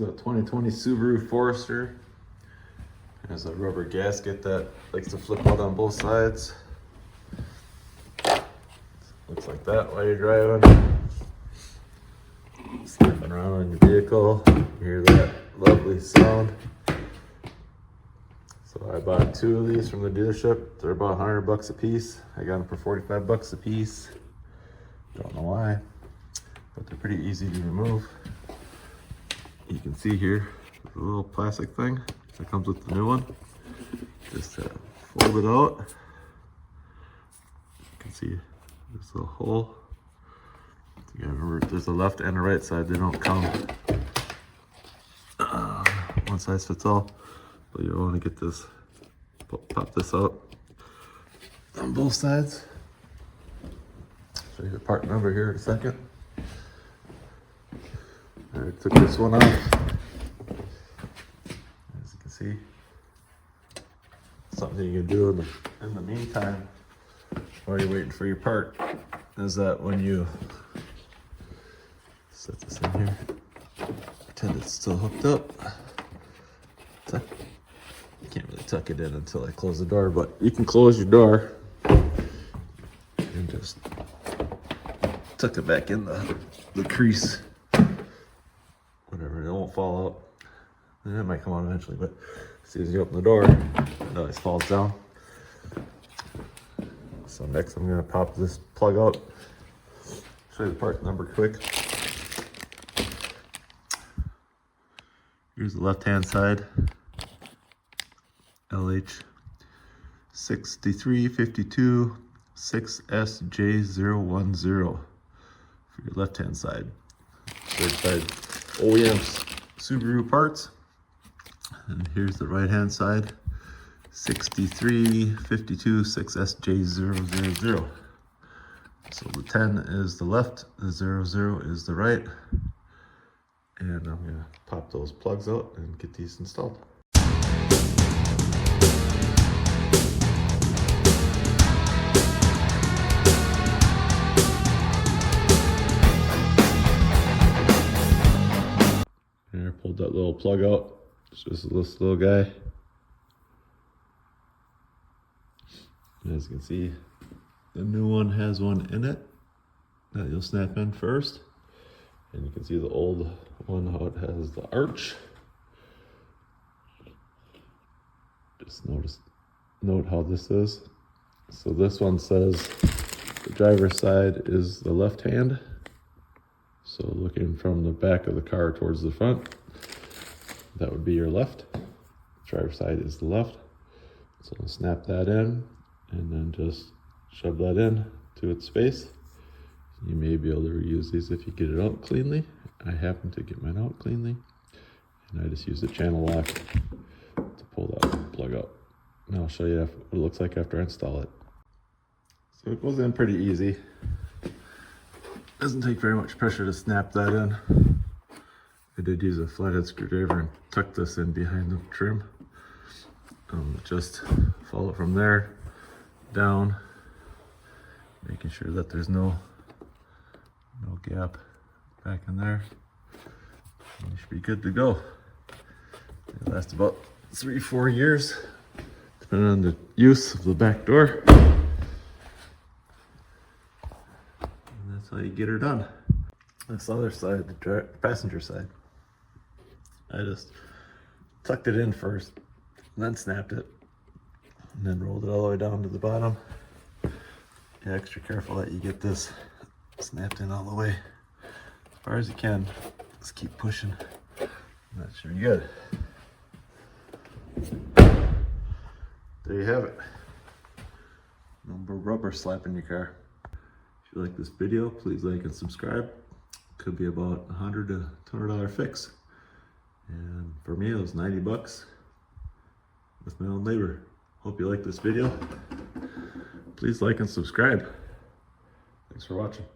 is a 2020 Subaru Forester. There's a rubber gasket that likes to flip out on both sides. Looks like that while you're driving. Sniffing around in your vehicle, you hear that lovely sound. So I bought 2 of these from the dealership. They're about $100 a piece. I got them for $45 a piece. Don't know why, but they're pretty easy to remove. You can see here the little plastic thing that comes with the new one. Just fold it out. You can see there's a hole. You gotta remember, there's a left and a right side. They don't come one size fits all. But you want to get this, pop this out on both sides. Show you the part number here in a second. I took this one off. As you can see, something you can do in the meantime while you're waiting for your part is that when you set this in here, pretend it's still hooked up. You can't really tuck it in until I close the door, but you can close your door and just tuck it back in the crease. Whatever, it won't fall out. And it might come out eventually, but as soon as you open the door, it always falls down. So next I'm gonna pop this plug out. Show you the part number quick. Here's the left-hand side. LH 6352 6SJ010 for your left-hand side. Certified OEM Subaru parts. And here's the right-hand side. 6352 6SJ000. So the 10 is the left, the 00 is the right. And I'm gonna pop those plugs out and get these installed. And I pulled that little plug out. It's just this little guy. And as you can see, the new one has one in it that you'll snap in first. And you can see the old one, how it has the arch. Just note how this is. So this one says the driver's side is the left hand. So looking from the back of the car towards the front, that would be your left. Driver's side is the left. So snap that in and then just shove that in to its space. You may be able to reuse these if you get it out cleanly. I happen to get mine out cleanly, and I just use the channel lock to pull that plug out. And I'll show you what it looks like after I install it. So it goes in pretty easy. Doesn't take very much pressure to snap that in. I did use a flathead screwdriver and tuck this in behind the trim. Just follow it from there down, making sure that there's no gap back in there. And you should be good to go. It lasts about 3-4 years, depending on the use of the back door. And that's how you get her done. This other side, the passenger side, I just tucked it in first, and then snapped it, and then rolled it all the way down to the bottom. Be extra careful that you get this snapped in all the way as far as you can. Just keep pushing. That should be good. There you have it. No more rubber slapping your car. If you like this video, please like and subscribe. Could be about $100 to $200 fix. And for me, it was $90 with my own labor. Hope you like this video. Please like and subscribe. Thanks for watching.